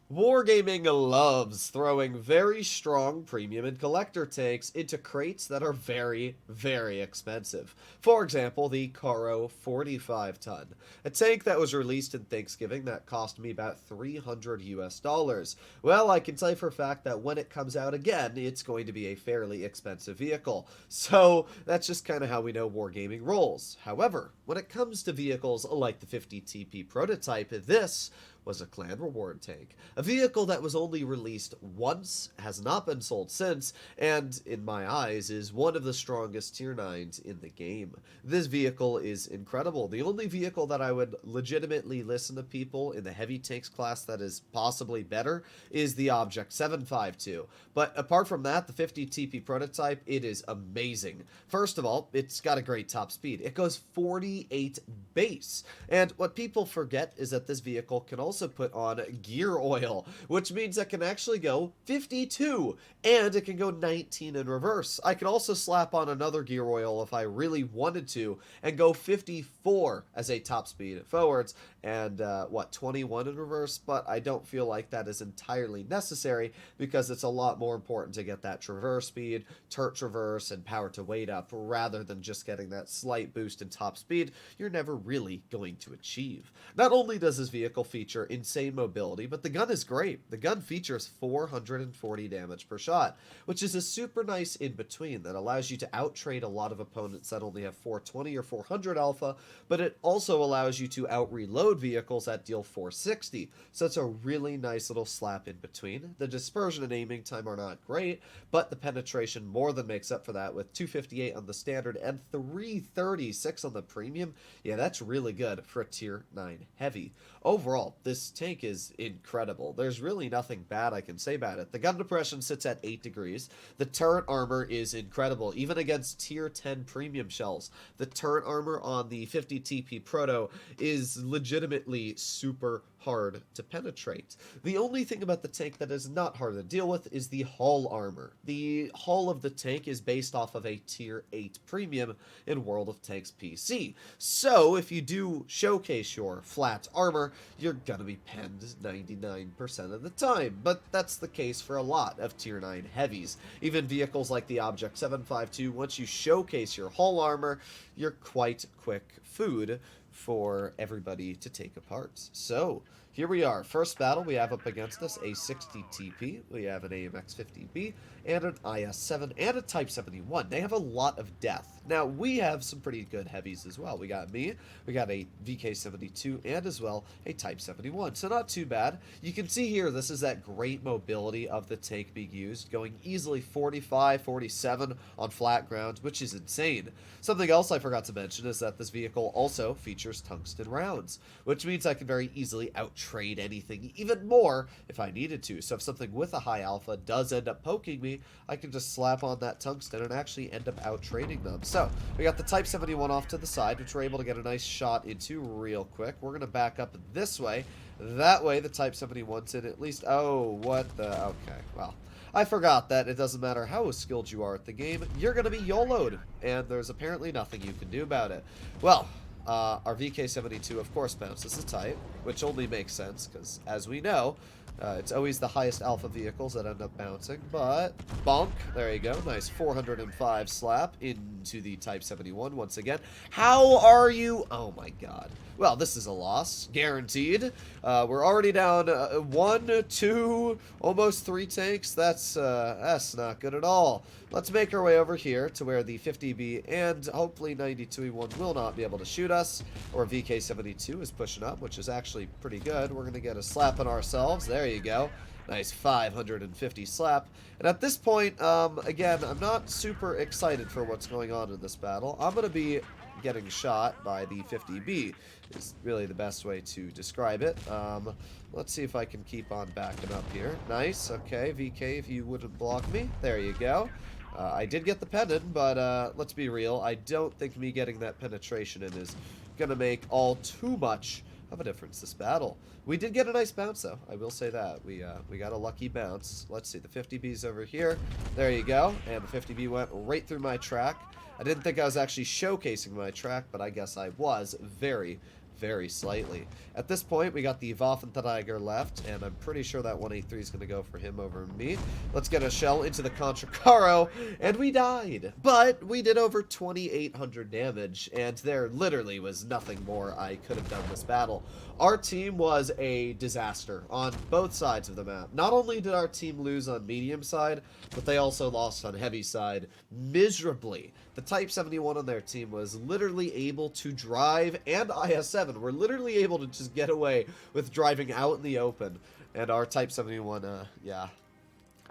Wargaming loves throwing very strong premium and collector tanks into crates that are very, very expensive. For example, the Caro 45 ton, a tank that was released in Thanksgiving that cost me about 300 US dollars. Well, I can tell you for a fact that when it comes out again, it's going to be a fairly expensive vehicle. So that's just kind of how we know Wargaming rolls. However, when it comes to vehicles like the 50 TP prototype, this was a clan reward tank. A vehicle that was only released once, has not been sold since, and in my eyes is one of the strongest tier 9s in the game. This vehicle is incredible. The only vehicle that I would legitimately listen to people in the heavy tanks class that is possibly better is the Object 752. But apart from that, the 50 TP prototype, it is amazing. First of all, it's got a great top speed. It goes 48 base. And what people forget is that this vehicle can also put on gear oil, which means it can actually go 52 and it can go 19 in reverse. I can also slap on another gear oil if I really wanted to and go 54 as a top speed forwards and 21 in reverse, but I don't feel like that is entirely necessary because it's a lot more important to get that traverse speed, turret traverse, and power to weight up rather than just getting that slight boost in top speed you're never really going to achieve. Not only does this vehicle feature insane mobility, but the gun is great. The gun features 440 damage per shot, which is a super nice in-between that allows you to out-trade a lot of opponents that only have 420 or 400 alpha, but it also allows you to out-reload vehicles that deal 460, so it's a really nice little slap in between. The dispersion and aiming time are not great, but the penetration more than makes up for that with 258 on the standard and 336 on the premium. Yeah, that's really good for a tier 9 heavy. Overall, this tank is incredible. There's really nothing bad I can say about it. The gun depression sits at 8 degrees. The turret armor is incredible, even against tier 10 premium shells. The turret armor on the 50 TP Proto is legitimately super hard to penetrate. The only thing about the tank that is not hard to deal with is the hull armor. The hull of the tank is based off of a tier 8 premium in World of Tanks PC. So if you do showcase your flat armor, you're gonna be penned 99% of the time, but that's the case for a lot of tier 9 heavies. Even vehicles like the Object 752, once you showcase your hull armor, you're quite quick food for everybody to take apart. So here we are. First battle we have up against us a 60 TP. We have an AMX 50B and an IS-7 and a Type 71. They have a lot of death. Now we have some pretty good heavies as well. We got me, we got a VK-72 and as well a Type 71. So not too bad. You can see here this is that great mobility of the tank being used, going easily 45, 47 on flat ground, which is insane. Something else I forgot to mention is that this vehicle also features tungsten rounds, which means I can very easily out-trade anything even more if I needed to. So if something with a high alpha does end up poking me, I can just slap on that tungsten and actually end up out-trading them. So we got the Type 71 off to the side, which we're able to get a nice shot into real quick. We're going to back up this way. That way the Type 71's in at least... Oh, what the... Okay, well... I forgot that it doesn't matter how skilled you are at the game, you're going to be YOLO'd, and there's apparently nothing you can do about it. Well, our VK-72 of course bounces a Type, which only makes sense, because as we know, it's always the highest alpha vehicles that end up bouncing, but bonk, there you go, nice 405 slap into the Type 71 once again. How are you? Oh my god. Well, this is a loss, guaranteed. We're already down 1, 2, almost 3 tanks. That's not good at all. Let's make our way over here to where the 50B and hopefully 92E1 will not be able to shoot us, or VK-72 is pushing up, which is actually pretty good. We're going to get a slap on ourselves. There you go. Nice 550 slap. And at this point, again, I'm not super excited for what's going on in this battle. I'm going to be getting shot by the 50B is really the best way to describe it. Let's see if I can keep on backing up here. Nice. Okay, VK, if you wouldn't block me. There you go. I did get the pendant, but let's be real. I don't think me getting that penetration in is going to make all too much of a difference this battle. We did get a nice bounce, though. I will say that. We got a lucky bounce. Let's see. The 50B's over here. There you go. And the 50B went right through my track. I didn't think I was actually showcasing my track, but I guess I was very, very slightly. At this point, we got the Waffenträger left, and I'm pretty sure that 183 is going to go for him over me. Let's get a shell into the Contracaro, and we died. But we did over 2,800 damage, and there literally was nothing more I could have done this battle. Our team was a disaster on both sides of the map. Not only did our team lose on medium side, but they also lost on heavy side miserably. The Type 71 on their team was literally able to drive, and IS-7 were literally able to just get away with driving out in the open. And our Type 71, yeah,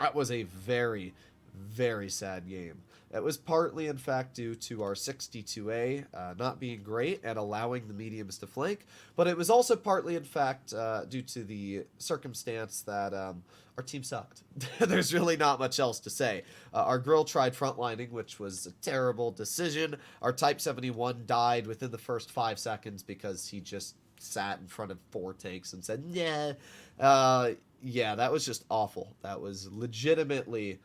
that was a very, very sad game. It was partly, in fact, due to our 62A not being great and allowing the mediums to flank, but it was also partly, in fact, due to the circumstance that our team sucked. There's really not much else to say. Our Grill tried frontlining, which was a terrible decision. Our Type 71 died within the first 5 seconds because he just sat in front of 4 tanks and said, yeah. Yeah, that was just awful. That was legitimately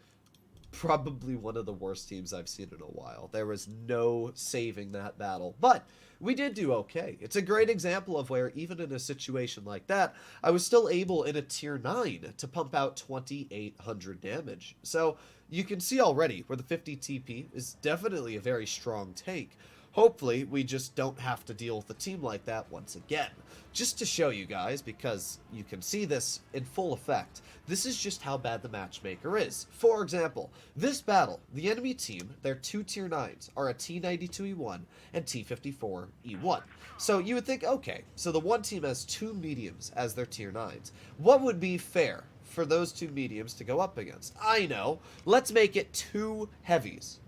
probably one of the worst teams I've seen in a while. There was no saving that battle, but we did do okay. It's a great example of where even in a situation like that, I was still able in a tier 9 to pump out 2,800 damage. So you can see already where the 50 TP is definitely a very strong tank. Hopefully, we just don't have to deal with a team like that once again. Just to show you guys, because you can see this in full effect, this is just how bad the matchmaker is. For example, this battle, the enemy team, their 2 tier 9s are a T92E1 and T54E1. So you would think, okay, so the one team has 2 mediums as their tier 9s. What would be fair for those 2 mediums to go up against? I know. Let's make it 2 heavies.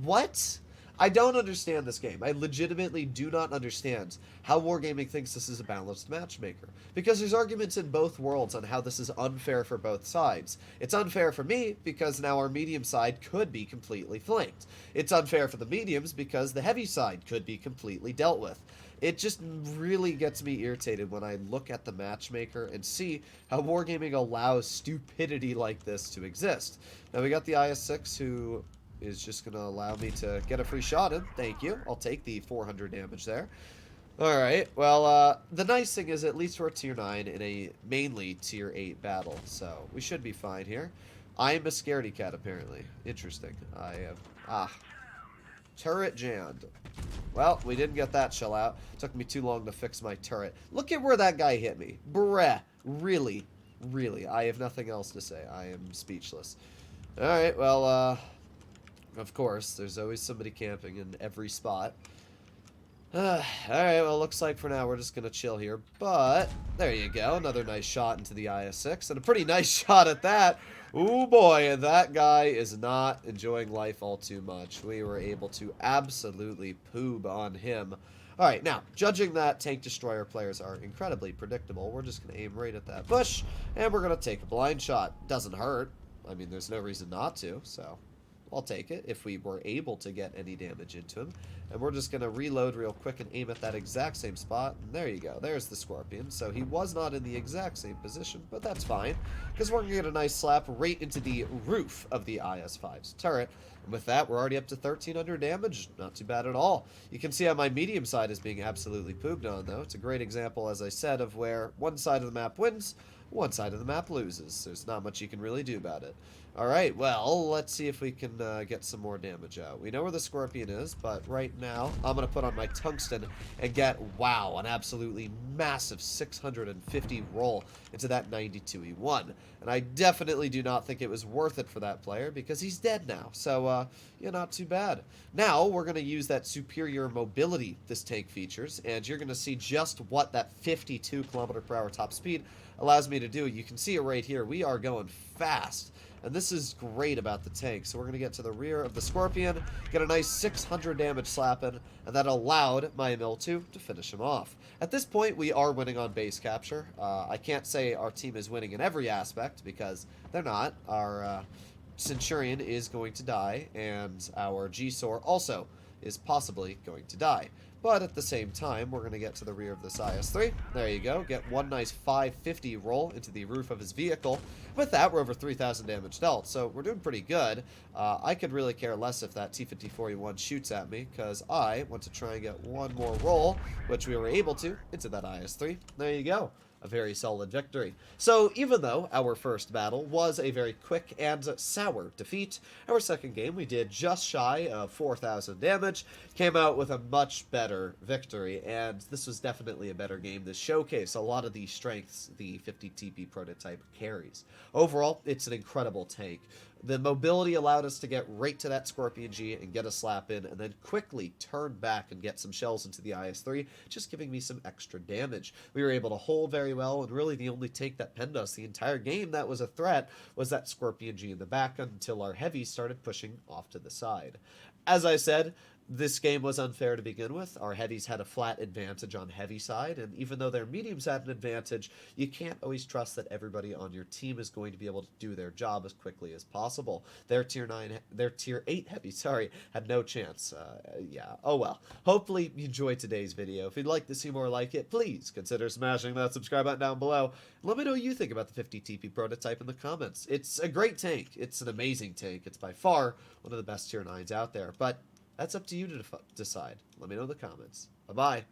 What? I don't understand this game. I legitimately do not understand how Wargaming thinks this is a balanced matchmaker. Because there's arguments in both worlds on how this is unfair for both sides. It's unfair for me because now our medium side could be completely flanked. It's unfair for the mediums because the heavy side could be completely dealt with. It just really gets me irritated when I look at the matchmaker and see how Wargaming allows stupidity like this to exist. Now we got the IS-6 who is just going to allow me to get a free shot in. Thank you. I'll take the 400 damage there. Alright, well, the nice thing is at least we're tier 9 in a mainly tier 8 battle, so we should be fine here. I am a scaredy cat, apparently. Interesting. I have... turret jammed. Well, we didn't get that shell out. Took me too long to fix my turret. Look at where that guy hit me. Bruh. Really? Really. I have nothing else to say. I am speechless. Alright, well, of course, there's always somebody camping in every spot. Alright, well, looks like for now we're just going to chill here. But, there you go. Another nice shot into the IS-6. And a pretty nice shot at that. Ooh, boy, that guy is not enjoying life all too much. We were able to absolutely poob on him. Alright, now, judging that tank destroyer players are incredibly predictable, we're just going to aim right at that bush. And we're going to take a blind shot. Doesn't hurt. I mean, there's no reason not to, so... I'll take it if we were able to get any damage into him. And we're just going to reload real quick and aim at that exact same spot. And there you go. There's the Scorpion. So he was not in the exact same position, but that's fine. Because we're going to get a nice slap right into the roof of the IS-5's turret. And with that, we're already up to 1,300 damage. Not too bad at all. You can see how my medium side is being absolutely pooped on, though. It's a great example, as I said, of where one side of the map wins, one side of the map loses. There's not much you can really do about it. Alright, well, let's see if we can get some more damage out. We know where the Scorpion is, but right now, I'm going to put on my Tungsten and get, wow, an absolutely massive 650 roll into that 92E1. And I definitely do not think it was worth it for that player, because he's dead now. So, yeah, not too bad. Now, we're going to use that superior mobility this tank features, and you're going to see just what that 52 km/h top speed allows me to do. You can see it right here. We are going fast. And this is great about the tank. So we're going to get to the rear of the Scorpion, get a nice 600 damage slapping, and that allowed my ML2 to finish him off. At this point, we are winning on base capture. I can't say our team is winning in every aspect, because they're not. Our Centurion is going to die, and our G-Sor also is possibly going to die. But at the same time, we're going to get to the rear of this IS-3. There you go. Get one nice 550 roll into the roof of his vehicle. With that, we're over 3,000 damage dealt, so we're doing pretty good. I could really care less if that T-5041 shoots at me, because I want to try and get one more roll, which we were able to, into that IS-3. There you go. A very solid victory. So even though our first battle was a very quick and sour defeat, our second game we did just shy of 4,000 damage, came out with a much better victory, and this was definitely a better game. This showcased a lot of the strengths the 50 TP prototype carries. Overall, it's an incredible tank. The mobility allowed us to get right to that Scorpion G and get a slap in, and then quickly turn back and get some shells into the IS-3, just giving me some extra damage. We were able to hold very well, and really the only tank that penned us the entire game that was a threat was that Scorpion G in the back until our heavies started pushing off to the side. As I said, this game was unfair to begin with. Our heavies had a flat advantage on heavy side, and even though their mediums had an advantage, you can't always trust that everybody on your team is going to be able to do their job as quickly as possible. Their tier 8 heavy, had no chance. Yeah, oh well. Hopefully you enjoyed today's video. If you'd like to see more like it, please consider smashing that subscribe button down below. Let me know what you think about the 50 TP prototype in the comments. It's a great tank. It's an amazing tank. It's by far one of the best tier 9s out there, but that's up to you to decide. Let me know in the comments. Bye-bye.